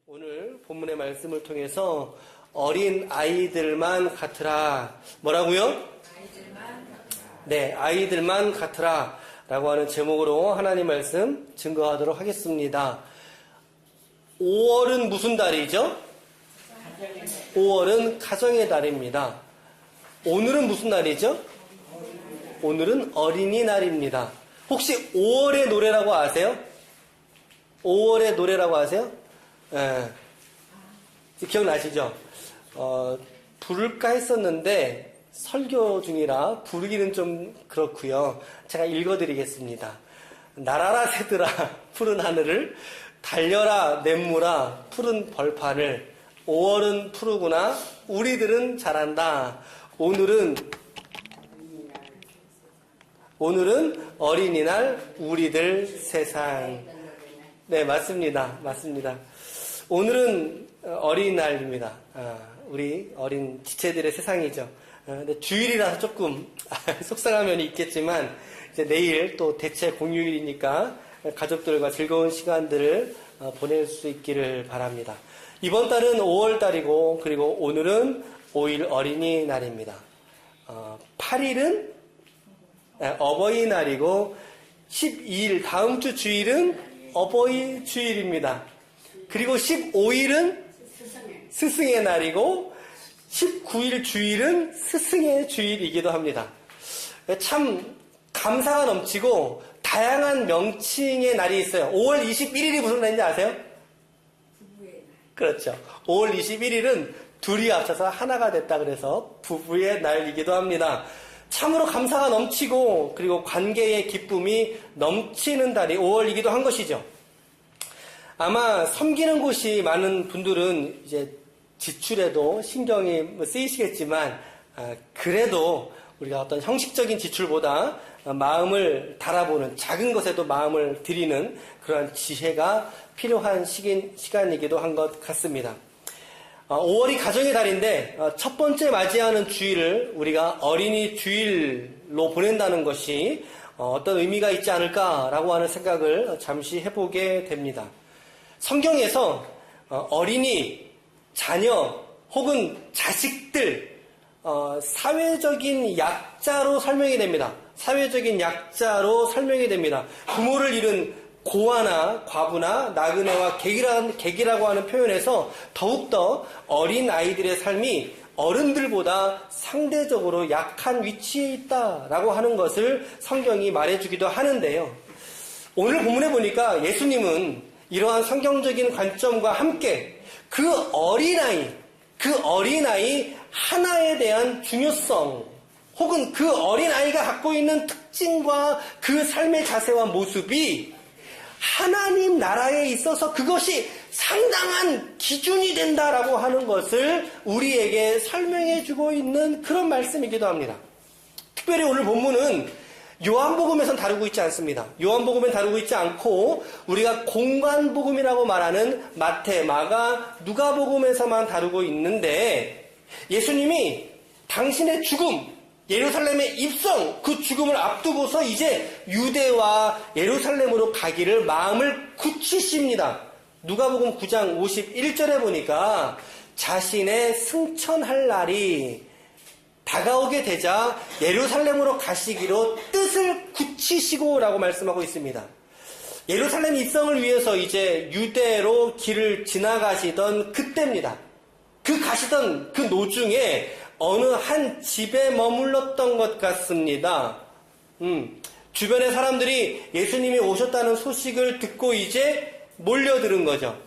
오늘 본문의 말씀을 통해서 어린 아이들만 같으라. 뭐라고요? 네, 아이들만 같으라 라고 하는 제목으로 하나님 말씀 증거하도록 하겠습니다. 5월은 무슨 달이죠? 5월은 가정의 달입니다. 오늘은 무슨 날이죠? 오늘은 어린이날입니다. 혹시 5월의 노래라고 아세요? 5월의 노래라고 아세요? 예. 기억나시죠? 부를까 했었는데 설교 중이라 부르기는 좀 그렇고요. 제가 읽어드리겠습니다. 날아라 새들아 푸른 하늘을, 달려라 냇물아 푸른 벌판을, 5월은 푸르구나 우리들은 잘한다. 오늘은 어린이날 우리들 세상. 네, 맞습니다. 오늘은 어린이날입니다. 우리 어린 지체들의 세상이죠. 근데 주일이라서 조금 속상한 면이 있겠지만, 이제 내일 또 대체 공휴일이니까 가족들과 즐거운 시간들을 보낼 수 있기를 바랍니다. 이번 달은 5월 달이고, 그리고 오늘은 5일 어린이날입니다. 8일은 어버이날이고, 12일 다음 주 주일은 어버이 주일입니다. 그리고 15일은 스승의 날이고 19일 주일은 스승의 주일이기도 합니다. 참 감사가 넘치고 다양한 명칭의 날이 있어요. 5월 21일이 무슨 날인지 아세요? 그렇죠. 5월 21일은 둘이 합쳐서 하나가 됐다 그래서 부부의 날이기도 합니다. 참으로 감사가 넘치고 그리고 관계의 기쁨이 넘치는 달이 5월이기도 한 것이죠. 아마 섬기는 곳이 많은 분들은 이제 지출에도 신경이 쓰이시겠지만, 그래도 우리가 어떤 형식적인 지출보다 마음을 달아보는, 작은 것에도 마음을 들이는 그러한 지혜가 필요한 시간이기도 한 것 같습니다. 5월이 가정의 달인데 첫 번째 맞이하는 주일을 우리가 어린이 주일로 보낸다는 것이 어떤 의미가 있지 않을까라고 하는 생각을 잠시 해보게 됩니다. 성경에서 어린이, 자녀 혹은 자식들, 사회적인 약자로 설명이 됩니다. 부모를 잃은 고아나 과부나 나그네와 객이라고 하는 표현에서 더욱더 어린 아이들의 삶이 어른들보다 상대적으로 약한 위치에 있다라고 하는 것을 성경이 말해주기도 하는데요. 오늘 본문에 보니까 예수님은 이러한 성경적인 관점과 함께 그 어린아이 하나에 대한 중요성 혹은 그 어린아이가 갖고 있는 특징과 그 삶의 자세와 모습이 하나님 나라에 있어서 그것이 상당한 기준이 된다라고 하는 것을 우리에게 설명해주고 있는 그런 말씀이기도 합니다. 특별히 오늘 본문은 요한복음에선 다루고 있지 않습니다. 요한복음엔 다루고 있지 않고 우리가 공관복음이라고 말하는 마태, 마가, 누가복음에서만 다루고 있는데, 예수님이 당신의 죽음, 예루살렘의 입성, 그 죽음을 앞두고서 이제 유대와 예루살렘으로 가기를 마음을 굳히십니다. 누가복음 9장 51절에 보니까 자신의 승천할 날이 다가오게 되자 예루살렘으로 가시기로 뜻을 굳히시고 라고 말씀하고 있습니다. 예루살렘 입성을 위해서 이제 유대로 길을 지나가시던 그때입니다. 가시던 그 노중에 어느 한 집에 머물렀던 것 같습니다. 주변의 사람들이 예수님이 오셨다는 소식을 듣고 이제 몰려들은 거예요.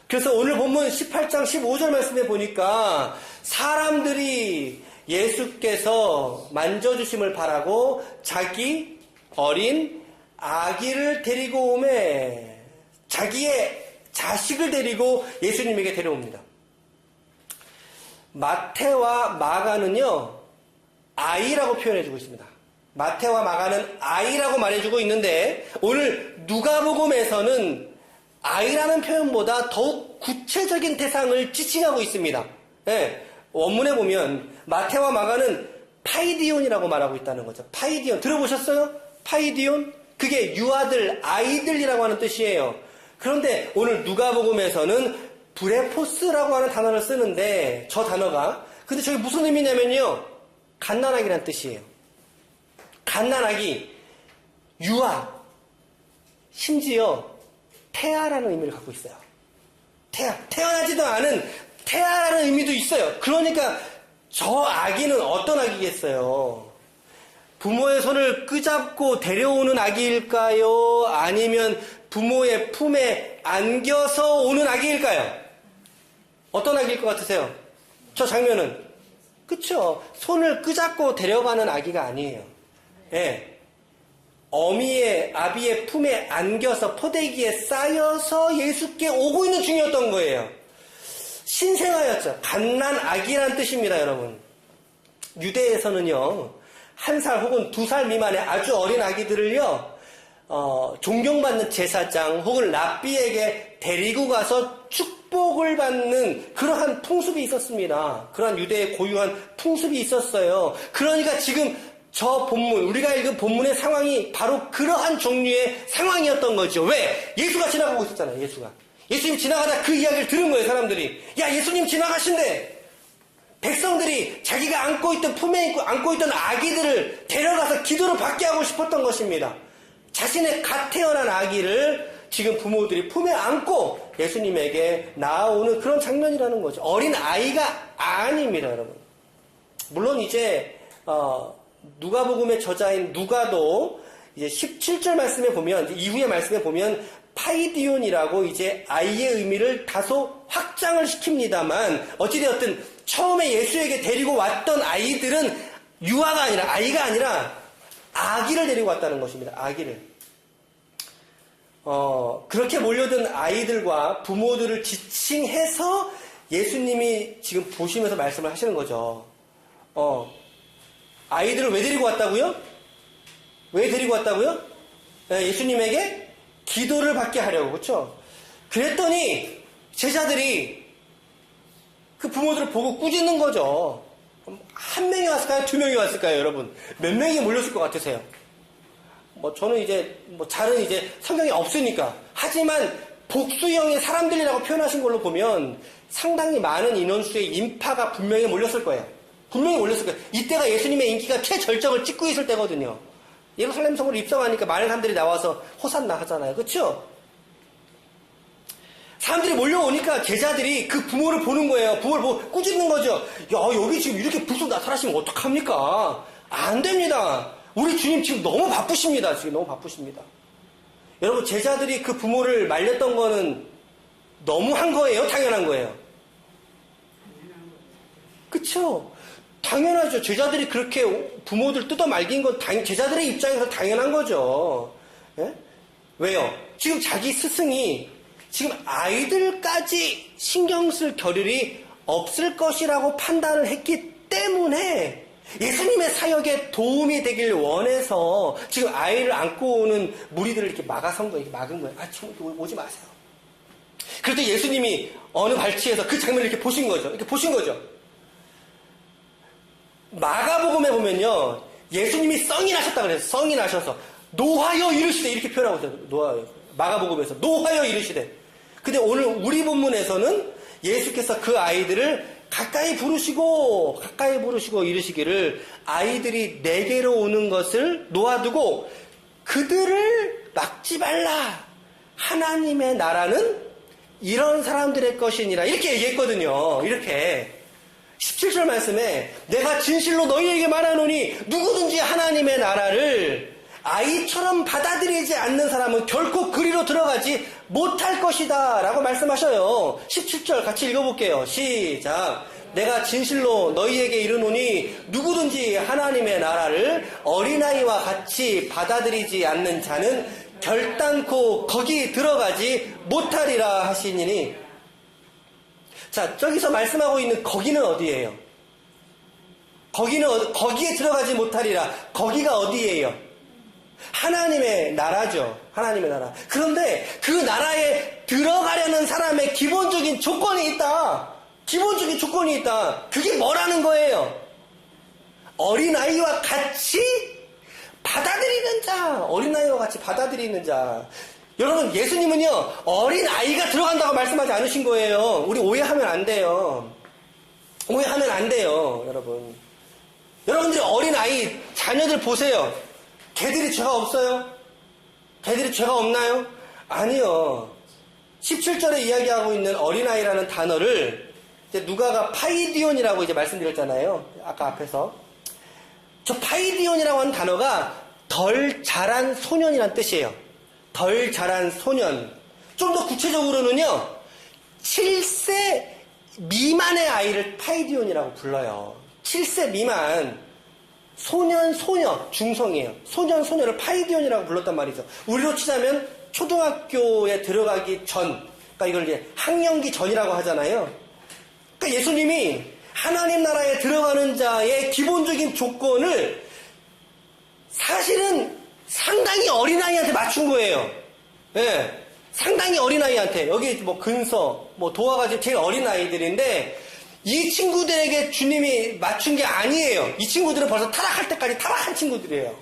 그래서 오늘 본문 18장 15절 말씀에 보니까 사람들이 예수께서 만져주심을 바라고 자기 어린 아기를 데리고 오매, 자기의 자식을 데리고 예수님에게 데려옵니다. 마태와 마가는요, 아이라고 표현해주고 있습니다. 마태와 마가는 아이라고 말해주고 있는데, 오늘 누가복음에서는 아이라는 표현보다 더욱 구체적인 대상을 지칭하고 있습니다. 네, 원문에 보면 마태와 마가는 파이디온이라고 말하고 있다는 거죠. 파이디온 들어보셨어요? 파이디온? 그게 유아들, 아이들이라고 하는 뜻이에요. 그런데 오늘 누가복음에서는 브레포스라고 하는 단어를 쓰는데 저 단어가 근데 저게 무슨 의미냐면요. 갓난아기란 뜻이에요. 갓난아기, 유아, 심지어 태아라는 의미를 갖고 있어요. 태어나지도 않은 태아라는 의미도 있어요. 그러니까 저 아기는 어떤 아기겠어요? 부모의 손을 끄잡고 데려오는 아기일까요? 아니면 부모의 품에 안겨서 오는 아기일까요? 어떤 아기일 것 같으세요? 저 장면은 그쵸? 손을 끄잡고 데려가는 아기가 아니에요. 예. 어미의 아비의 품에 안겨서 포대기에 쌓여서 예수께 오고 있는 중이었던 거예요. 신생아였죠. 갓난 아기란 뜻입니다, 여러분. 유대에서는요, 1살 혹은 2살 미만의 아주 어린 아기들을요, 존경받는 제사장 혹은 랍비에게 데리고 가서 축복을 받는 그러한 풍습이 있었습니다. 그러한 유대의 고유한 풍습이 있었어요. 그러니까 지금 저 본문, 우리가 읽은 본문의 상황이 바로 그러한 종류의 상황이었던 거죠. 왜? 예수가 지나가고 있었잖아요, 예수가. 예수님 지나가다 그 이야기를 들은 거예요, 사람들이. 야, 예수님 지나가신대. 백성들이 자기가 안고 있던 품에 안고 있던 아기들을 데려가서 기도를 받게 하고 싶었던 것입니다. 자신의 갓 태어난 아기를 지금 부모들이 품에 안고 예수님에게 나아오는 그런 장면이라는 거죠. 어린 아이가 아닙니다, 여러분. 물론 이제 누가복음의 저자인 누가도 이제 17절 말씀에 보면 이제 이후의 말씀에 보면 파이디온이라고 이제 아이의 의미를 다소 확장을 시킵니다만 어찌되었든 처음에 예수에게 데리고 왔던 아이들은 유아가 아니라 아이가 아니라 아기를 데리고 왔다는 것입니다. 아기를. 그렇게 몰려든 아이들과 부모들을 지칭해서 예수님이 지금 보시면서 말씀을 하시는 거죠. 아이들을 왜 데리고 왔다고요? 왜 데리고 왔다고요? 예수님에게 기도를 받게 하려고, 그렇죠? 그랬더니 제자들이 그 부모들을 보고 꾸짖는 거죠. 한 명이 왔을까요? 2명이 왔을까요, 여러분? 몇 명이 몰렸을 것 같으세요? 저는 이제 잘은 이제 성경이 없으니까. 하지만 복수형의 사람들이라고 표현하신 걸로 보면 상당히 많은 인원수의 인파가 분명히 몰렸을 거예요. 분명히 몰렸을 거예요. 이때가 예수님의 인기가 최절정을 찍고 있을 때거든요. 예루살렘 성으로 입성하니까 많은 사람들이 나와서 호산나 하잖아요. 그렇죠? 사람들이 몰려오니까 제자들이 그 부모를 보는 거예요. 부모를 보고 꾸짖는 거죠. 야, 여기 지금 이렇게 불쑥 나타나시면 어떡합니까? 안 됩니다. 우리 주님 지금 너무 바쁘십니다. 지금 너무 바쁘십니다. 여러분, 제자들이 그 부모를 말렸던 거는 너무한 거예요? 당연한 거예요? 그쵸? 당연하죠. 제자들이 그렇게 부모들 뜯어 말긴 건 제자들의 입장에서 당연한 거죠. 예? 왜요? 지금 자기 스승이 지금 아이들까지 신경 쓸 겨를이 없을 것이라고 판단을 했기 때문에 예수님의 사역에 도움이 되길 원해서 지금 아이를 안고 오는 무리들을 이렇게 막아선 거예요. 막은 거예요. 지금 오지 마세요. 그래도 예수님이 어느 발치에서 그 장면을 이렇게 보신 거죠. 이렇게 보신 거죠. 마가복음에 보면요, 예수님이 성이 나셨다 그래서 성이 나셔서 노하여 이르시되 이렇게 표현하고 있어요. 노하여. 마가복음에서 노하여 이르시되. 근데 오늘 우리 본문에서는 예수께서 그 아이들을 가까이 부르시고 이르시기를 아이들이 내게로 오는 것을 놓아두고 그들을 막지 말라. 하나님의 나라는 이런 사람들의 것이니라. 이렇게 얘기했거든요. 이렇게. 17절 말씀에 내가 진실로 너희에게 말하노니 누구든지 하나님의 나라를 아이처럼 받아들이지 않는 사람은 결코 그리로 들어가지 못할 것이다 라고 말씀하셔요. 17절 같이 읽어볼게요. 시작. 내가 진실로 너희에게 이르노니 누구든지 하나님의 나라를 어린아이와 같이 받아들이지 않는 자는 결단코 거기 들어가지 못하리라 하시니니. 자, 저기서 말씀하고 있는 거기는 어디예요? 거기에 들어가지 못하리라. 거기가 어디예요? 하나님의 나라죠. 하나님의 나라. 그런데 그 나라에 들어가려는 사람의 기본적인 조건이 있다. 기본적인 조건이 있다. 그게 뭐라는 거예요? 어린아이와 같이 받아들이는 자. 어린아이와 같이 받아들이는 자. 여러분, 예수님은요, 어린아이가 들어간다고 말씀하지 않으신 거예요. 우리 오해하면 안 돼요. 오해하면 안 돼요, 여러분. 여러분들이 어린아이, 자녀들 보세요. 걔들이 죄가 없어요? 걔들이 죄가 없나요? 아니요. 17절에 이야기하고 있는 어린아이라는 단어를 이제 누가가 파이디온이라고 이제 말씀드렸잖아요. 아까 앞에서. 저 파이디온이라고 하는 단어가 덜 자란 소년이란 뜻이에요. 덜 자란 소년. 좀 더 구체적으로는요, 7세 미만의 아이를 파이디온이라고 불러요. 7세 미만. 소년, 소녀, 중성이에요. 소년, 소녀를 파이디온이라고 불렀단 말이죠. 우리로 치자면 초등학교에 들어가기 전, 그러니까 이걸 이제 학령기 전이라고 하잖아요. 그러니까 예수님이 하나님 나라에 들어가는 자의 기본적인 조건을 사실은 상당히 어린아이한테 맞춘 거예요. 예. 상당히 어린아이한테. 여기 뭐 근서, 뭐 도화가 제일 어린아이들인데, 이 친구들에게 주님이 맞춘 게 아니에요. 이 친구들은 벌써 타락할 때까지 타락한 친구들이에요.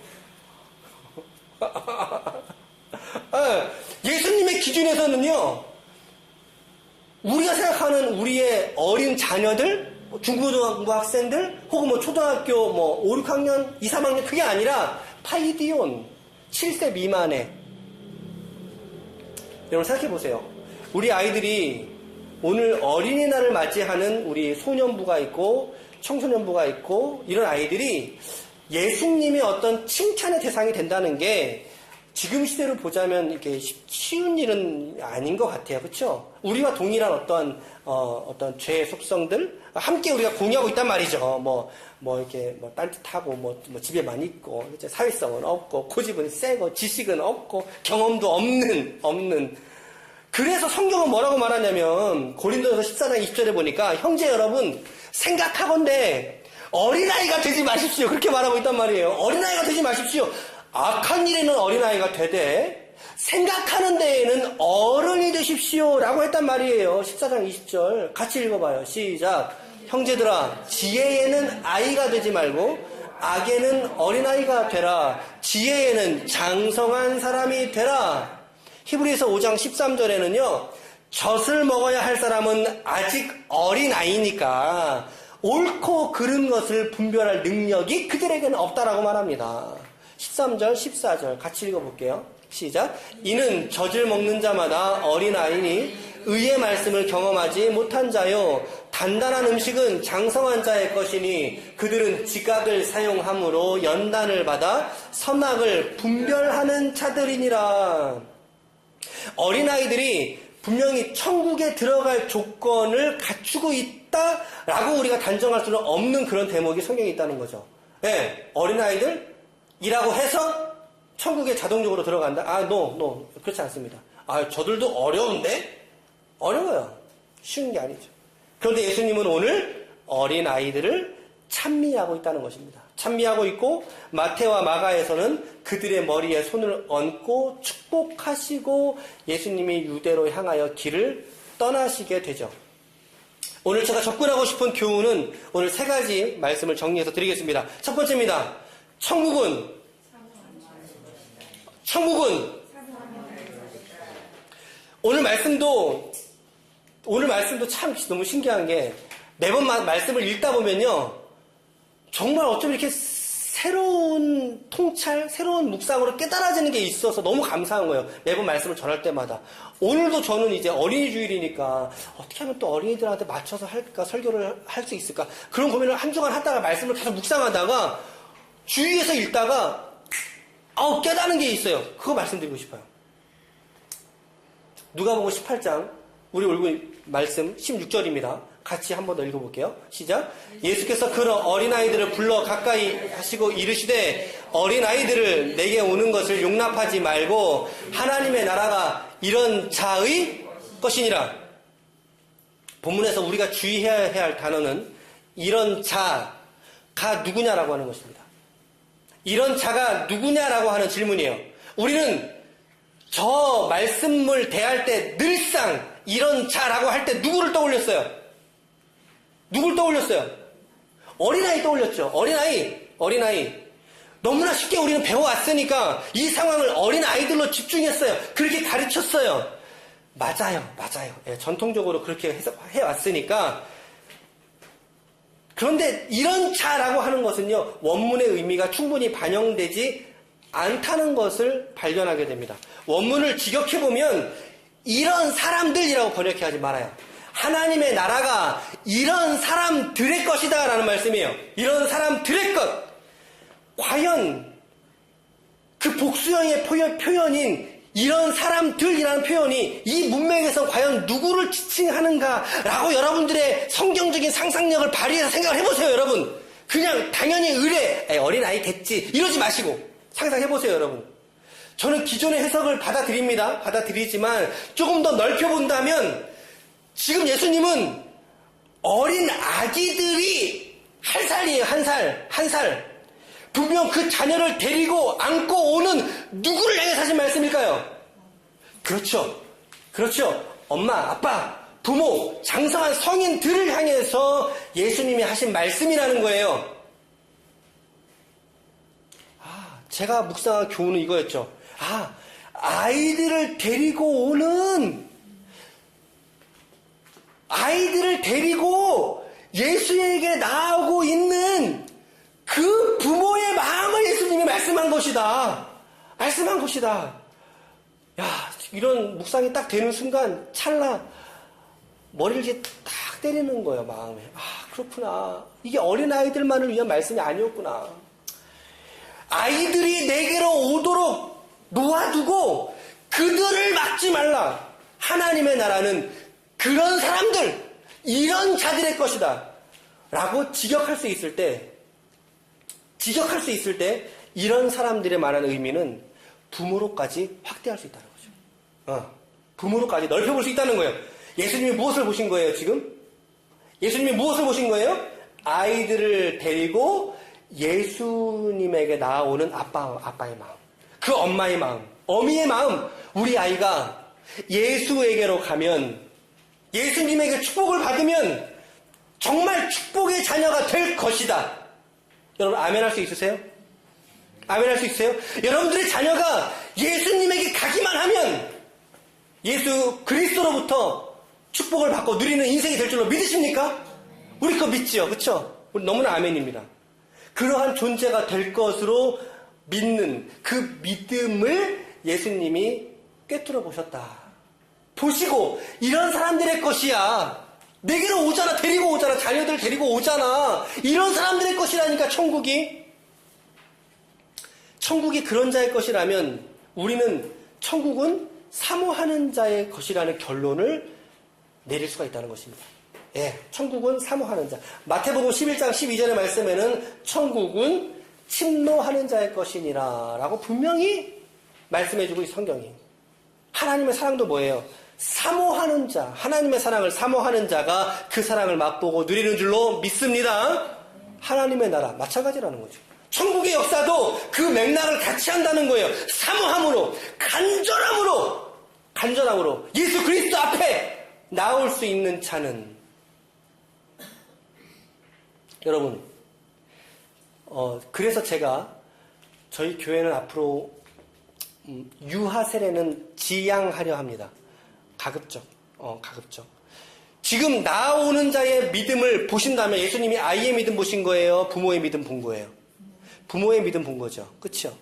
예. 예수님의 기준에서는요, 우리가 생각하는 우리의 어린 자녀들, 중고등부 학생들, 혹은 뭐 초등학교 뭐 5, 6학년, 2, 3학년, 그게 아니라 파이디온, 7세 미만의. 여러분 생각해 보세요. 우리 아이들이 오늘 어린이날을 맞이하는 우리 소년부가 있고 청소년부가 있고 이런 아이들이 예수님의 어떤 칭찬의 대상이 된다는 게 지금 시대로 보자면 이렇게 쉬운 일은 아닌 것 같아요. 그렇죠? 우리와 동일한 어떤 죄의 속성들 함께 우리가 공유하고 있단 말이죠. 이렇게 딴짓하고 집에만 있고 이제 사회성은 없고 고집은 세고 지식은 없고 경험도 없는. 그래서 성경은 뭐라고 말하냐면 고린도전서 14장 20절에 보니까 형제 여러분 생각하건대 어린아이가 되지 마십시오. 그렇게 말하고 있단 말이에요. 어린아이가 되지 마십시오. 악한 일에는 어린아이가 되되 생각하는 데에는 어른이 되십시오 라고 했단 말이에요. 14장 20절 같이 읽어봐요. 시작. 형제들아 지혜에는 아이가 되지 말고 악에는 어린아이가 되라. 지혜에는 장성한 사람이 되라. 히브리서 5장 13절에는요. 젖을 먹어야 할 사람은 아직 어린아이니까 옳고 그른 것을 분별할 능력이 그들에게는 없다라고 말합니다. 13절, 14절 같이 읽어볼게요. 시작. 이는 젖을 먹는 자마다 어린아이니 의의 말씀을 경험하지 못한 자요. 단단한 음식은 장성한 자의 것이니 그들은 지각을 사용함으로 연단을 받아 선악을 분별하는 자들이니라. 어린아이들이 분명히 천국에 들어갈 조건을 갖추고 있다라고 우리가 단정할 수는 없는 그런 대목이 성경에 있다는 거죠. 네, 어린아이들이라고 해서 천국에 자동적으로 들어간다? no. 그렇지 않습니다. 저들도 어려운데? 어려워요. 쉬운 게 아니죠. 그런데 예수님은 오늘 어린아이들을 찬미하고 있다는 것입니다. 찬미하고 있고 마태와 마가에서는 그들의 머리에 손을 얹고 축복하시고 예수님이 유대로 향하여 길을 떠나시게 되죠. 오늘 제가 접근하고 싶은 교훈은 오늘 세 가지 말씀을 정리해서 드리겠습니다. 첫 번째입니다. 천국은 오늘 말씀도 참 너무 신기한 게 매번 말씀을 읽다 보면요. 정말 어쩜 이렇게 새로운 통찰, 새로운 묵상으로 깨달아지는 게 있어서 너무 감사한 거예요. 매번 말씀을 전할 때마다. 오늘도 저는 이제 어린이 주일이니까 어떻게 하면 또 어린이들한테 맞춰서 할까, 설교를 할 수 있을까. 그런 고민을 한 주간 하다가 말씀을 계속 묵상하다가 주위에서 읽다가 깨닫는 게 있어요. 그거 말씀드리고 싶어요. 누가복음 18장 우리 얼굴 말씀 16절입니다. 같이 한 번 더 읽어볼게요. 시작. 예수께서 그런 어린아이들을 불러 가까이 하시고 이르시되 어린아이들을 내게 오는 것을 용납하지 말고 하나님의 나라가 이런 자의 것이니라. 본문에서 우리가 주의해야 할 단어는 이런 자가 누구냐라고 하는 것입니다. 이런 자가 누구냐라고 하는 질문이에요. 우리는 저 말씀을 대할 때 늘상 이런 자라고 할 때 누구를 떠올렸어요? 누굴 떠올렸어요? 어린아이 떠올렸죠. 어린아이. 너무나 쉽게 우리는 배워왔으니까 이 상황을 어린 아이들로 집중했어요. 그렇게 가르쳤어요. 맞아요. 예, 전통적으로 그렇게 해왔으니까. 그런데 이런 자라고 하는 것은요, 원문의 의미가 충분히 반영되지 않다는 것을 발견하게 됩니다. 원문을 직역해보면 이런 사람들이라고 번역해하지 말아요. 하나님의 나라가 이런 사람들의 것이다 라는 말씀이에요. 이런 사람들의 것. 과연 그 복수형의 표현인 이런 사람들이라는 표현이 이 문맥에서 과연 누구를 지칭하는가라고 여러분들의 성경적인 상상력을 발휘해서 생각을 해보세요, 여러분. 그냥 당연히 의뢰, 어린아이 됐지 이러지 마시고 상상해보세요, 여러분. 저는 기존의 해석을 받아들이지만 조금 더 넓혀본다면 지금 예수님은 어린 아기들이 한 살이에요, 한 살. 분명 그 자녀를 데리고 안고 오는 누구를 향해서 하신 말씀일까요? 그렇죠. 엄마, 아빠, 부모, 장성한 성인들을 향해서 예수님이 하신 말씀이라는 거예요. 제가 묵상한 교훈은 이거였죠. 아이들을 데리고 예수에게 나오고 있는 그 부모의 마음을 예수님이 말씀한 것이다. 이런 묵상이 딱 되는 순간 찰나 머리를 이제 딱 때리는 거예요, 마음에. 그렇구나. 이게 어린아이들만을 위한 말씀이 아니었구나. 아이들이 내게로 오도록 놓아두고 그들을 막지 말라. 하나님의 나라는 그런 사람들, 이런 자들의 것이다. 라고 직역할 수 있을 때 이런 사람들의 말하는 의미는 부모로까지 확대할 수 있다는 거죠. 부모로까지 넓혀볼 수 있다는 거예요. 예수님이 무엇을 보신 거예요, 지금? 예수님이 무엇을 보신 거예요? 아이들을 데리고 예수님에게 나아오는 아빠의 마음, 그 엄마의 마음, 어미의 마음. 우리 아이가 예수에게로 가면, 예수님에게 축복을 받으면 정말 축복의 자녀가 될 것이다. 여러분 아멘 할 수 있으세요? 여러분들의 자녀가 예수님에게 가기만 하면 예수 그리스도로부터 축복을 받고 누리는 인생이 될 줄로 믿으십니까? 우리 그거 믿지요, 그렇죠? 우리 너무나 아멘입니다. 그러한 존재가 될 것으로 믿는 그 믿음을 예수님이 꿰뚫어 보시고 이런 사람들의 것이야. 내게로 오잖아, 데리고 오잖아, 자녀들 데리고 오잖아. 이런 사람들의 것이라니까, 천국이 그런 자의 것이라면 우리는 천국은 사모하는 자의 것이라는 결론을 내릴 수가 있다는 것입니다. 천국은 사모하는 자. 마태복음 11장 12절의 말씀에는 천국은 침노하는 자의 것이니라 라고 분명히 말씀해주고 있는 성경이. 하나님의 사랑도 뭐예요? 사모하는 자, 하나님의 사랑을 사모하는 자가 그 사랑을 맛보고 누리는 줄로 믿습니다. 하나님의 나라 마찬가지라는 거죠. 천국의 역사도 그 맥락을 같이 한다는 거예요. 사모함으로, 간절함으로 예수 그리스도 앞에 나올 수 있는 자는, 여러분, 그래서 제가 저희 교회는 앞으로 유아 세례는 지양하려 합니다. 가급적. 지금 나오는 자의 믿음을 보신다면 예수님이 아이의 믿음 보신 거예요? 부모의 믿음 본 거예요? 부모의 믿음 본 거죠. 그쵸?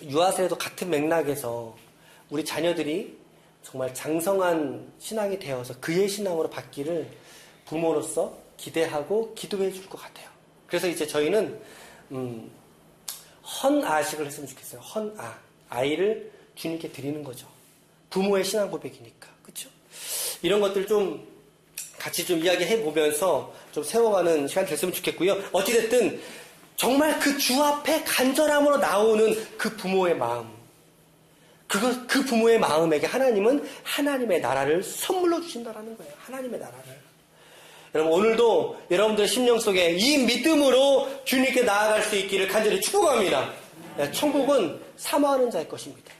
유아세례도 같은 맥락에서 우리 자녀들이 정말 장성한 신앙이 되어서 그의 신앙으로 받기를 부모로서 기대하고 기도해 줄 것 같아요. 그래서 이제 저희는 헌아식을 했으면 좋겠어요. 헌아. 아이를 주님께 드리는 거죠. 부모의 신앙 고백이니까. 그쵸? 이런 것들 좀 같이 좀 이야기해 보면서 좀 세워가는 시간 됐으면 좋겠고요. 어찌됐든 정말 그 주 앞에 간절함으로 나오는 그 부모의 마음. 그 부모의 마음에게 하나님은 하나님의 나라를 선물로 주신다라는 거예요. 하나님의 나라를. 여러분 오늘도 여러분들의 심령 속에 이 믿음으로 주님께 나아갈 수 있기를 간절히 축복합니다. 천국은 사모하는 자의 것입니다.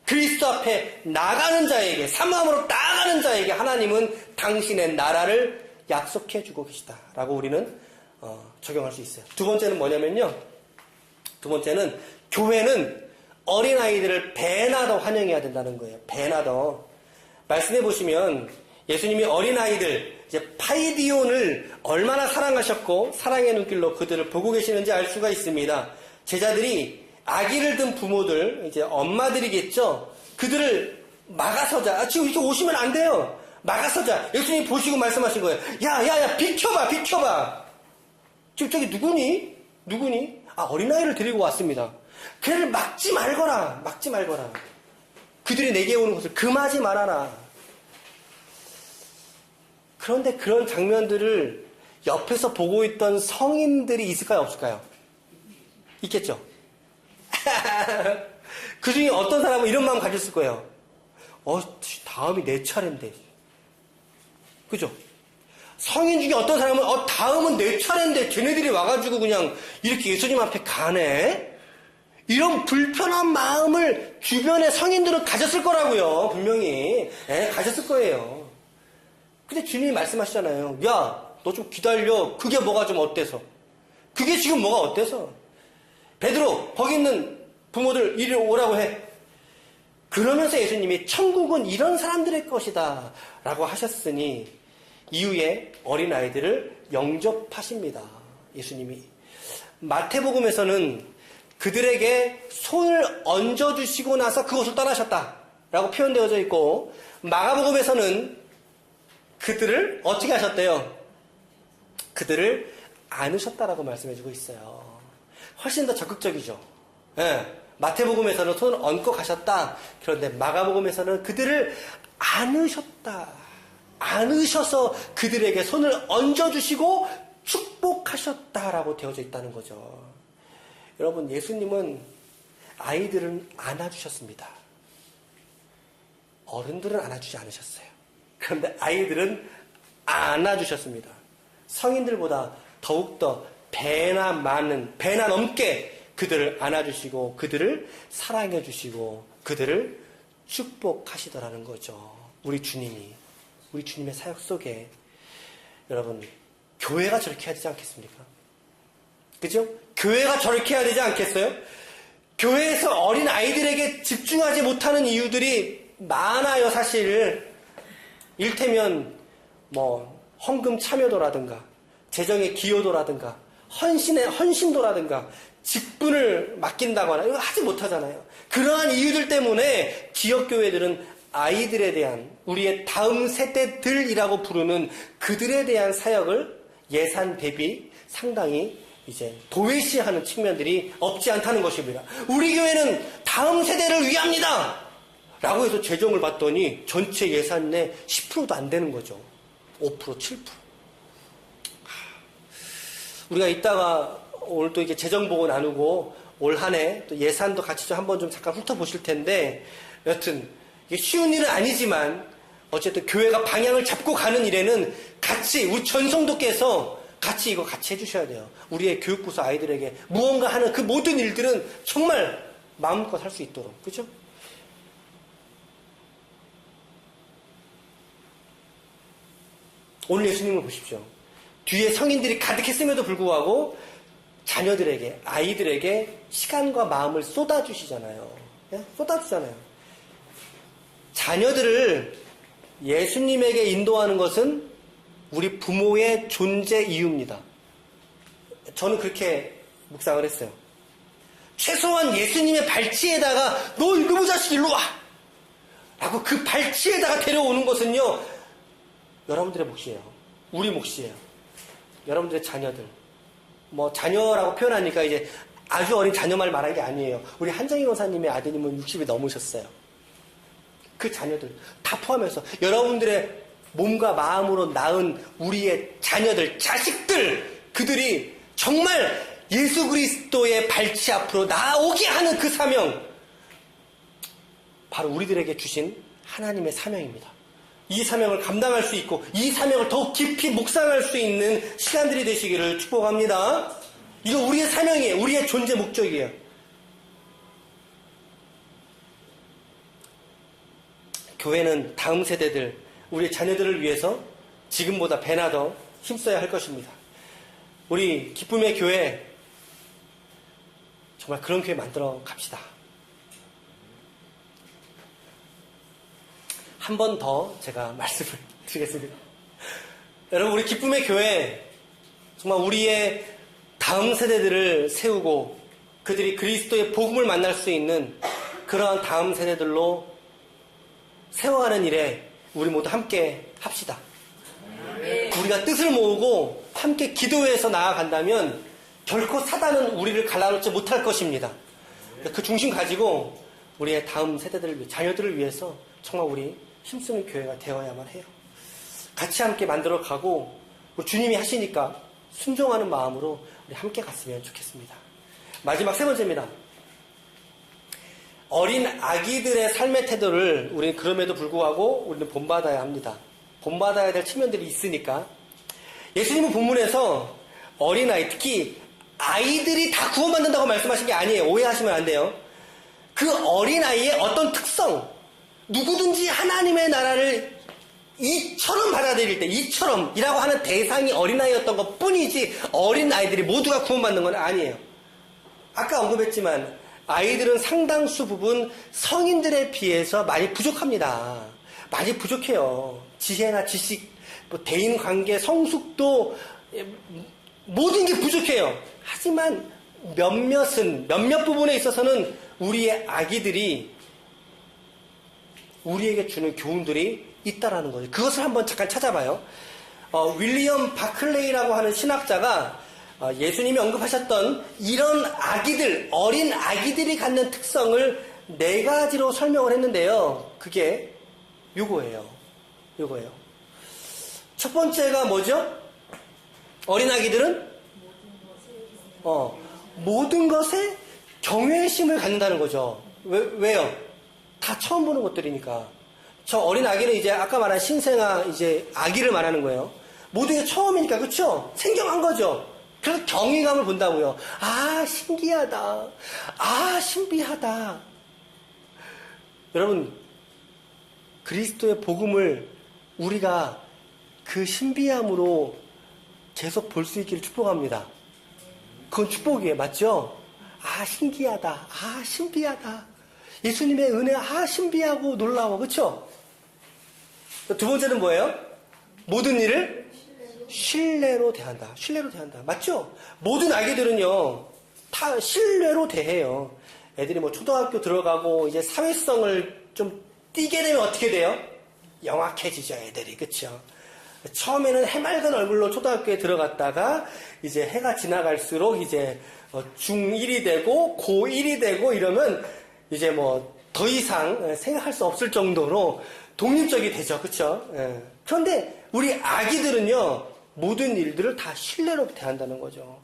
그리스도 앞에 나가는 자에게, 사모함으로 나아가는 자에게 하나님은 당신의 나라를 약속해 주고 계시다라고 우리는 적용할 수 있어요. 두 번째는 뭐냐면요. 두 번째는 교회는 어린아이들을 배나 더 환영해야 된다는 거예요. 배나 더. 말씀해 보시면 예수님이 어린아이들, 이제 파이디온을 얼마나 사랑하셨고 사랑의 눈길로 그들을 보고 계시는지 알 수가 있습니다. 제자들이 아기를 둔 부모들, 이제 엄마들이겠죠. 그들을 막아서자. 지금 이렇게 오시면 안 돼요. 막아서자. 예수님이 보시고 말씀하신 거예요. 야, 비켜봐. 지금 저기 누구니? 어린아이를 데리고 왔습니다. 걔를 막지 말거라. 그들이 내게 오는 것을 금하지 말아라. 그런데 그런 장면들을 옆에서 보고 있던 성인들이 있을까요, 없을까요? 있겠죠? 그 중에 어떤 사람은 이런 마음 가졌을 거예요. 다음이 내 차례인데. 그죠? 성인 중에 어떤 사람은 다음은 내 차례인데 쟤네들이 와가지고 그냥 이렇게 예수님 앞에 가네? 이런 불편한 마음을 주변의 성인들은 가졌을 거라고요. 분명히. 가졌을 거예요. 근데 주님이 말씀하시잖아요. 야, 너 좀 기다려. 그게 뭐가 좀 어때서? 그게 지금 뭐가 어때서? 베드로, 거기 있는 부모들 이리 오라고 해. 그러면서 예수님이 천국은 이런 사람들의 것이다 라고 하셨으니 이후에 어린아이들을 영접하십니다. 예수님이. 마태복음에서는 그들에게 손을 얹어주시고 나서 그곳을 떠나셨다 라고 표현되어져 있고, 마가복음에서는 그들을 어떻게 하셨대요? 그들을 안으셨다라고 말씀해주고 있어요. 훨씬 더 적극적이죠. 마태복음에서는 손을 얹고 가셨다. 그런데 마가복음에서는 그들을 안으셨다. 안으셔서 그들에게 손을 얹어주시고 축복하셨다라고 되어져 있다는 거죠. 여러분, 예수님은 아이들은 안아주셨습니다. 어른들은 안아주지 않으셨어요. 그런데 아이들은 안아주셨습니다. 성인들보다 더욱더 배나 넘게 그들을 안아주시고 그들을 사랑해주시고 그들을 축복하시더라는 거죠. 우리 주님의 사역 속에. 여러분, 교회가 저렇게 해야 되지 않겠습니까? 그죠? 교회가 저렇게 해야 되지 않겠어요? 교회에서 어린 아이들에게 집중하지 못하는 이유들이 많아요, 사실. 일테면 헌금 참여도라든가 재정의 기여도라든가 헌신도라든가 직분을 맡긴다거나 이거 하지 못하잖아요. 그러한 이유들 때문에 지역교회들은 아이들에 대한, 우리의 다음 세대들이라고 부르는 그들에 대한 사역을 예산 대비 상당히 이제 도외시하는 측면들이 없지 않다는 것입니다. 우리 교회는 다음 세대를 위합니다 라고 해서 재정을 봤더니 전체 예산 내 10%도 안 되는 거죠. 5%, 7%. 우리가 이따가 오늘 또 이게 재정 보고 나누고 올 한 해 또 예산도 같이 좀 한번 좀 잠깐 훑어보실 텐데, 여튼 이게 쉬운 일은 아니지만 어쨌든 교회가 방향을 잡고 가는 일에는 같이 우리 전성도께서 같이 해주셔야 돼요. 우리의 교육부서 아이들에게 무언가 하는 그 모든 일들은 정말 마음껏 할 수 있도록. 그죠? 오늘 예수님을 보십시오. 뒤에 성인들이 가득했음에도 불구하고 자녀들에게, 아이들에게 시간과 마음을 쏟아주시잖아요. 쏟아주잖아요. 자녀들을 예수님에게 인도하는 것은 우리 부모의 존재 이유입니다. 저는 그렇게 묵상을 했어요. 최소한 예수님의 발치에다가 너 이놈의 자식 일로 와! 라고 그 발치에다가 데려오는 것은요, 여러분들의 몫이에요. 우리 몫이에요. 여러분들의 자녀들. 자녀라고 표현하니까 이제 아주 어린 자녀말 말하는 게 아니에요. 우리 한정희 원사님의 아드님은 60이 넘으셨어요. 그 자녀들 다 포함해서 여러분들의 몸과 마음으로 낳은 우리의 자녀들, 자식들, 그들이 정말 예수 그리스도의 발치 앞으로 나오게 하는 그 사명, 바로 우리들에게 주신 하나님의 사명입니다. 이 사명을 감당할 수 있고 이 사명을 더욱 깊이 묵상할 수 있는 시간들이 되시기를 축복합니다. 이거 우리의 사명이에요. 우리의 존재 목적이에요. 교회는 다음 세대들, 우리의 자녀들을 위해서 지금보다 배나 더 힘써야 할 것입니다. 우리 기쁨의 교회 정말 그런 교회 만들어 갑시다. 한 번 더 제가 말씀을 드리겠습니다. 여러분, 우리 기쁨의 교회 정말 우리의 다음 세대들을 세우고 그들이 그리스도의 복음을 만날 수 있는 그러한 다음 세대들로 세워가는 일에 우리 모두 함께 합시다. 우리가 뜻을 모으고 함께 기도해서 나아간다면 결코 사단은 우리를 갈라놓지 못할 것입니다. 그 중심 가지고 우리의 다음 세대들을, 자녀들을 위해서 정말 우리 힘쓰는 교회가 되어야만 해요. 같이 함께 만들어가고 주님이 하시니까 순종하는 마음으로 우리 함께 갔으면 좋겠습니다. 마지막 세 번째입니다. 어린 아기들의 삶의 태도를 우리는 그럼에도 불구하고 우리는 본받아야 합니다. 본받아야 될 측면들이 있으니까. 예수님은 본문에서 어린아이, 특히 아이들이 다 구원받는다고 말씀하신 게 아니에요. 오해하시면 안 돼요. 그 어린아이의 어떤 특성, 누구든지 하나님의 나라를 이처럼 받아들일 때, 이처럼이라고 하는 대상이 어린아이였던 것 뿐이지 어린아이들이 모두가 구원받는 건 아니에요. 아까 언급했지만 아이들은 상당수 부분 성인들에 비해서 많이 부족합니다. 많이 부족해요. 지혜나 지식, 대인관계, 성숙도 모든 게 부족해요. 하지만 몇몇 부분에 있어서는 우리의 아기들이 우리에게 주는 교훈들이 있다라는 거죠. 그것을 한번 잠깐 찾아봐요. 윌리엄 바클레이라고 하는 신학자가 예수님이 언급하셨던 이런 아기들, 어린 아기들이 갖는 특성을 4가지로 설명을 했는데요. 그게 요거예요. 첫 번째가 뭐죠? 어린 아기들은 모든 것에 경외심을 갖는다는 거죠. 왜요? 다 처음 보는 것들이니까. 저 어린 아기는 이제 아까 말한 신생아 이제 아기를 말하는 거예요. 모든 게 처음이니까, 그렇죠? 생경한 거죠. 그래서 경외감을 본다고요. 아, 신기하다. 아, 신비하다. 여러분, 그리스도의 복음을 우리가 그 신비함으로 계속 볼 수 있기를 축복합니다. 그건 축복이에요. 맞죠? 아, 신기하다. 아, 신비하다. 예수님의 은혜, 아, 신비하고 놀라워. 그렇죠? 두 번째는 뭐예요? 모든 일을 신뢰로 대한다. 신뢰로 대한다. 맞죠? 모든 아기들은요, 다 신뢰로 대해요. 애들이 뭐 초등학교 들어가고 이제 사회성을 좀 띄게 되면 어떻게 돼요? 영악해지죠, 애들이. 그쵸? 처음에는 해맑은 얼굴로 초등학교에 들어갔다가 이제 해가 지나갈수록 이제 중1이 되고 고1이 되고 이러면 이제 뭐 더 이상 생각할 수 없을 정도로 독립적이 되죠. 그쵸? 예. 그런데 우리 아기들은요, 모든 일들을 다 신뢰로 대한다는 거죠.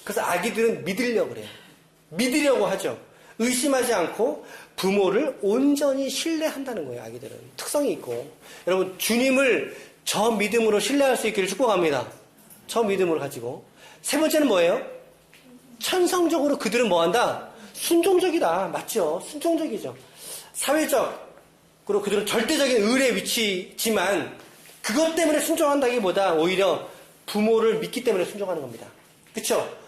그래서 아기들은 믿으려고 그래요. 믿으려고 하죠. 의심하지 않고 부모를 온전히 신뢰한다는 거예요. 아기들은 특성이 있고. 여러분, 주님을 저 믿음으로 신뢰할 수 있기를 축복합니다. 저 믿음을 가지고. 세 번째는 뭐예요? 천성적으로 그들은 뭐한다? 순종적이다. 맞죠? 순종적이죠. 사회적으로 그들은 절대적인 의의 위치지만 그것 때문에 순종한다기보다 오히려 부모를 믿기 때문에 순종하는 겁니다. 그렇죠?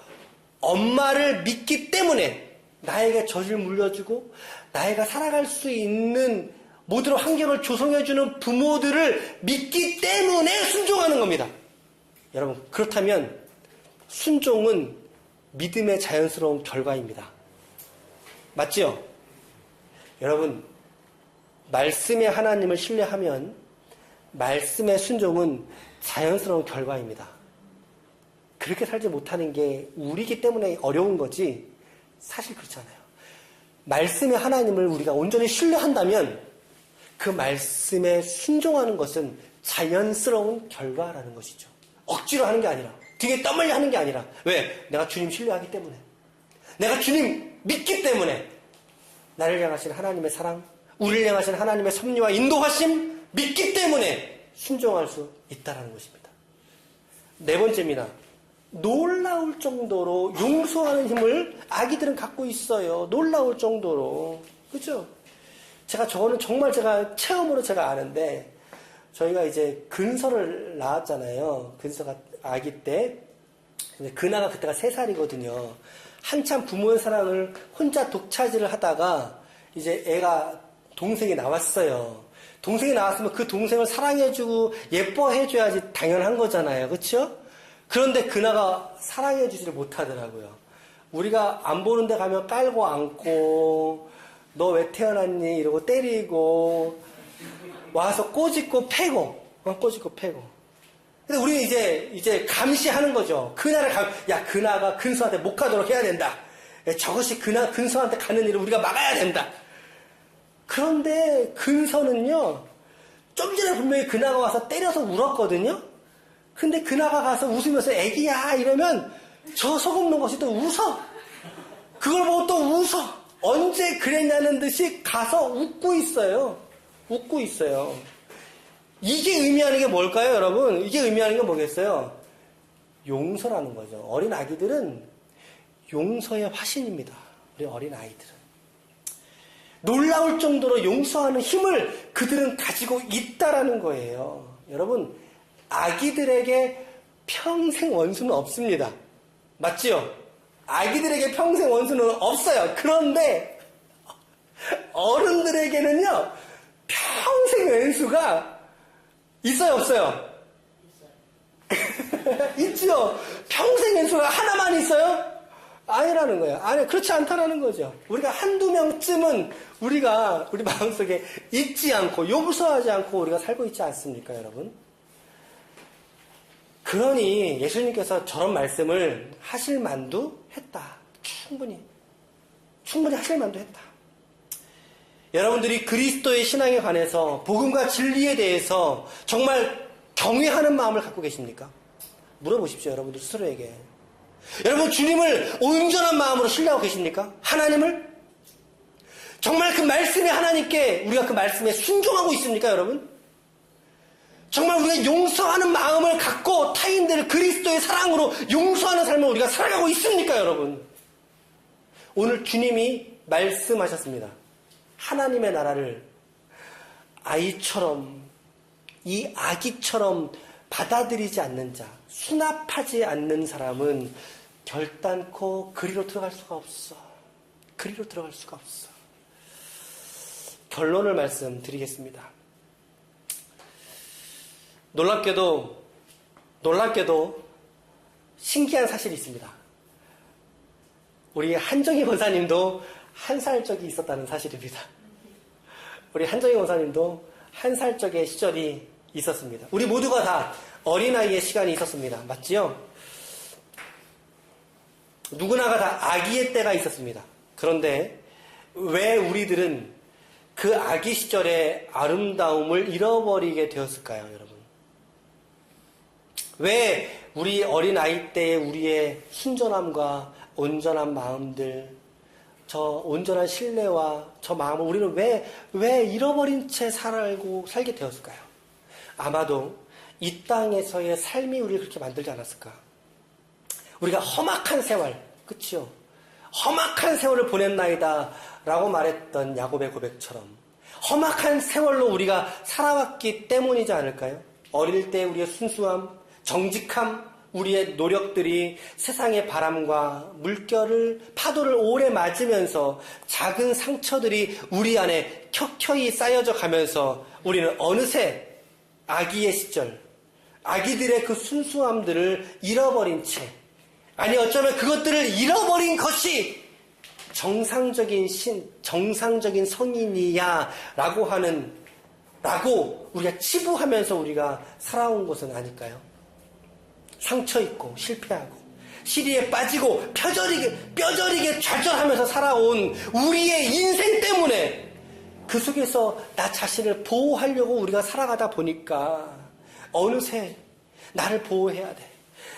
엄마를 믿기 때문에 나에게 젖을 물려주고 나이가 살아갈 수 있는 모든 환경을 조성해주는 부모들을 믿기 때문에 순종하는 겁니다. 여러분, 그렇다면 순종은 믿음의 자연스러운 결과입니다. 맞죠? 여러분, 말씀의 하나님을 신뢰하면 말씀의 순종은 자연스러운 결과입니다. 그렇게 살지 못하는 게 우리이기 때문에 어려운 거지 사실 그렇잖아요. 말씀의 하나님을 우리가 온전히 신뢰한다면 그 말씀에 순종하는 것은 자연스러운 결과라는 것이죠. 억지로 하는 게 아니라, 등에 떠밀려 하는 게 아니라. 왜? 내가 주님 신뢰하기 때문에, 내가 주님 믿기 때문에, 나를 향하신 하나님의 사랑, 우리를 향하신 하나님의 섭리와 인도하심 믿기 때문에 순종할 수 있다는 것입니다. 네 번째입니다. 놀라울 정도로 용서하는 힘을 아기들은 갖고 있어요. 놀라울 정도로. 그죠? 저거는 정말 제가 체험으로 제가 아는데, 저희가 이제 근서를 낳았잖아요. 근서가 아기 때. 근데 근아가 그때가 3살이거든요. 한참 부모의 사랑을 혼자 독차지를 하다가 이제 애가 동생이 나왔어요. 동생이 나왔으면 그 동생을 사랑해주고 예뻐해줘야지 당연한 거잖아요. 그렇죠? 그런데 근아가 사랑해주지를 못하더라고요. 우리가 안 보는 데 가면 깔고 앉고 너 왜 태어났니? 이러고 때리고 와서 꼬집고 패고 꼬집고 패고. 근데 우리는 이제 감시하는 거죠. 야, 근아가 근서한테 못 가도록 해야 된다. 저것이 근서한테 가는 일을 우리가 막아야 된다. 그런데 근서는요, 좀 전에 분명히 근아가 와서 때려서 울었거든요? 근데 근아가 가서 웃으면서 애기야 이러면 저 속없는 것이 또 웃어. 그걸 보고 또 웃어. 언제 그랬냐는 듯이 가서 웃고 있어요. 웃고 있어요. 이게 의미하는 게 뭘까요, 여러분? 이게 의미하는 게 뭐겠어요? 용서라는 거죠. 어린 아기들은 용서의 화신입니다. 우리 어린 아이들은. 놀라울 정도로 용서하는 힘을 그들은 가지고 있다라는 거예요. 여러분, 아기들에게 평생 원수는 없습니다. 맞지요? 아기들에게 평생 원수는 없어요. 그런데 어른들에게는요, 평생 왼수가 있어요, 없어요? 있죠? 평생 왼수가 하나만 있어요? 아니라는 거예요. 아니, 그렇지 않다라는 거죠. 우리가 한두 명쯤은 우리 마음속에 잊지 않고, 용서하지 않고 우리가 살고 있지 않습니까, 여러분? 그러니 예수님께서 저런 말씀을 하실 만도 했다. 충분히 하실 만도 했다. 여러분들이 그리스도의 신앙에 관해서 복음과 진리에 대해서 정말 경외하는 마음을 갖고 계십니까? 물어보십시오, 여러분들 스스로에게. 여러분, 주님을 온전한 마음으로 신뢰하고 계십니까? 하나님을? 정말 그 말씀이 하나님께 우리가 그 말씀에 순종하고 있습니까, 여러분? 정말 우리가 용서하는 마음을 갖고 타인들을 그리스도의 사랑으로 용서하는 삶을 우리가 살아가고 있습니까, 여러분? 오늘 주님이 말씀하셨습니다. 하나님의 나라를 아이처럼, 이 아기처럼 받아들이지 않는 자, 수납하지 않는 사람은 결단코 그리로 들어갈 수가 없어. 그리로 들어갈 수가 없어. 결론을 말씀드리겠습니다. 놀랍게도 신기한 사실이 있습니다. 우리 한정희 권사님도 한 살 적이 있었다는 사실입니다. 우리 한정희 권사님도 한 살 적의 시절이 있었습니다. 우리 모두가 다 어린아이의 시간이 있었습니다. 맞지요? 누구나가 다 아기의 때가 있었습니다. 그런데 왜 우리들은 그 아기 시절의 아름다움을 잃어버리게 되었을까요, 여러분? 왜 우리 어린아이 때의 우리의 순전함과 온전한 마음들, 저 온전한 신뢰와 저 마음을 우리는 왜 잃어버린 채 살게 되었을까요? 아마도 이 땅에서의 삶이 우리를 그렇게 만들지 않았을까? 우리가 험악한 세월, 그치요? 험악한 세월을 보냈나이다 라고 말했던 야곱의 고백처럼 험악한 세월로 우리가 살아왔기 때문이지 않을까요? 어릴 때 우리의 순수함, 정직함, 우리의 노력들이 세상의 바람과 물결을, 파도를 오래 맞으면서 작은 상처들이 우리 안에 켜켜이 쌓여져 가면서 우리는 어느새 아기의 시절, 아기들의 그 순수함들을 잃어버린 채, 아니 어쩌면 그것들을 잃어버린 것이 정상적인 성인이야 라고 우리가 치부하면서 우리가 살아온 것은 아닐까요? 상처 입고 실패하고 시리에 빠지고 뼈저리게 좌절하면서 살아온 우리의 인생 때문에 그 속에서 나 자신을 보호하려고 우리가 살아가다 보니까 어느새 나를 보호해야 돼.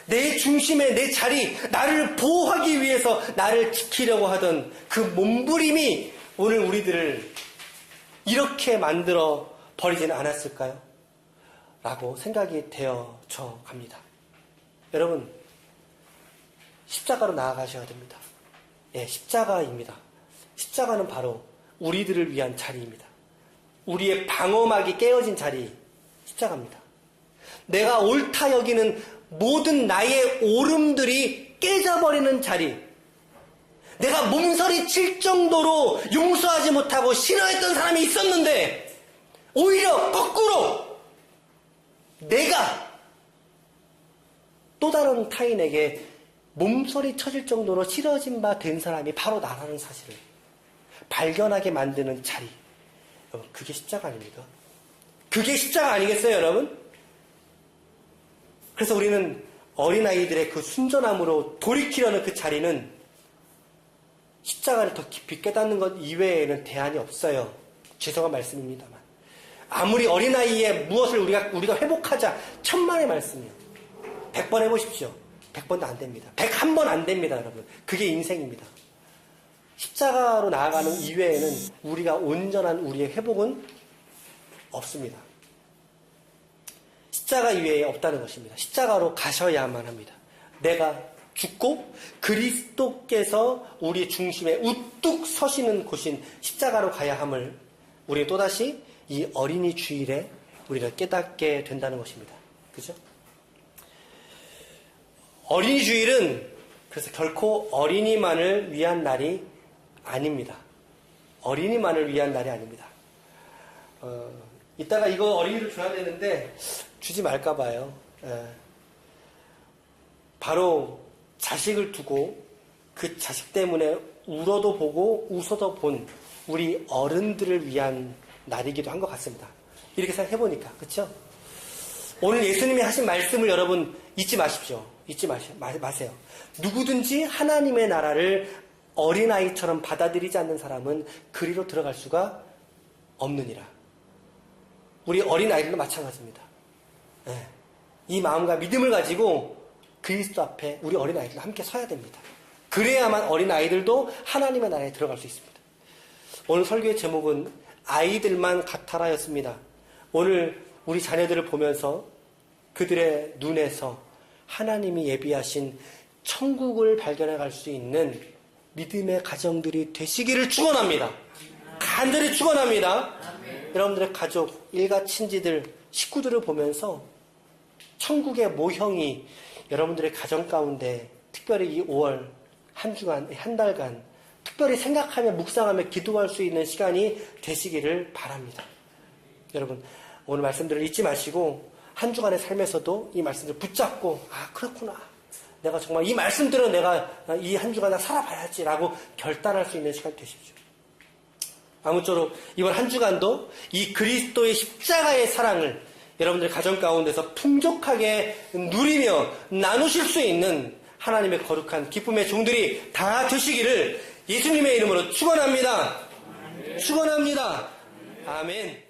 내 중심의 내 자리, 나를 보호하기 위해서 나를 지키려고 하던 그 몸부림이 오늘 우리들을 이렇게 만들어 버리지는 않았을까요? 라고 생각이 되어져 갑니다. 여러분, 십자가로 나아가셔야 됩니다. 예, 십자가입니다. 십자가는 바로 우리들을 위한 자리입니다. 우리의 방어막이 깨어진 자리, 십자가입니다. 내가 옳다 여기는 모든 나의 옳음들이 깨져버리는 자리, 내가 몸서리 칠 정도로 용서하지 못하고 싫어했던 사람이 있었는데 오히려 거꾸로 내가 또 다른 타인에게 몸서리 쳐질 정도로 싫어진 바 된 사람이 바로 나라는 사실을 발견하게 만드는 자리, 여러분, 그게 십자가 아닙니까? 그게 십자가 아니겠어요, 여러분? 그래서 우리는 어린아이들의 그 순전함으로 돌이키려는 그 자리는 십자가를 더 깊이 깨닫는 것 이외에는 대안이 없어요. 죄송한 말씀입니다만. 아무리 어린아이의 무엇을 우리가 회복하자, 천만의 말씀이요. 100번 해보십시오. 100번도 안 됩니다. 101번 안 됩니다, 여러분. 그게 인생입니다. 십자가로 나아가는 이외에는 우리가 온전한 우리의 회복은 없습니다. 십자가 이외에 없다는 것입니다. 십자가로 가셔야만 합니다. 내가 죽고 그리스도께서 우리 중심에 우뚝 서시는 곳인 십자가로 가야 함을 우리 또다시 이 어린이 주일에 우리가 깨닫게 된다는 것입니다. 그죠? 어린이 주일은 그래서 결코 어린이만을 위한 날이 아닙니다. 어린이만을 위한 날이 아닙니다. 이따가 이거 어린이를 줘야 되는데 주지 말까 봐요. 바로 자식을 두고 그 자식 때문에 울어도 보고 웃어도 본 우리 어른들을 위한 날이기도 한 것 같습니다. 이렇게 생각해보니까, 그렇죠? 오늘 예수님이 하신 말씀을 여러분 잊지 마십시오. 잊지 마세요. 누구든지 하나님의 나라를 어린아이처럼 받아들이지 않는 사람은 그리로 들어갈 수가 없느니라. 우리 어린아이들도 마찬가지입니다. 네. 이 마음과 믿음을 가지고 그리스도 앞에 우리 어린아이들도 함께 서야 됩니다. 그래야만 어린아이들도 하나님의 나라에 들어갈 수 있습니다. 오늘 설교의 제목은 아이들만 같아라였습니다. 오늘 우리 자녀들을 보면서 그들의 눈에서 하나님이 예비하신 천국을 발견해 갈 수 있는 믿음의 가정들이 되시기를 축원합니다. 간절히 축원합니다. 여러분들의 가족, 일가 친지들, 식구들을 보면서 천국의 모형이 여러분들의 가정 가운데 특별히 이 5월 한 주간, 한 달간 특별히 생각하며 묵상하며 기도할 수 있는 시간이 되시기를 바랍니다. 여러분, 오늘 말씀들을 잊지 마시고 한 주간의 삶에서도 이 말씀들을 붙잡고, 아, 그렇구나. 내가 정말 이 말씀들은 내가 이 한 주간 살아봐야지라고 결단할 수 있는 시간이 되십시오. 아무쪼록 이번 한 주간도 이 그리스도의 십자가의 사랑을 여러분들 가정 가운데서 풍족하게 누리며 나누실 수 있는 하나님의 거룩한 기쁨의 종들이 다 되시기를 예수님의 이름으로 축원합니다. 축원합니다. 아멘.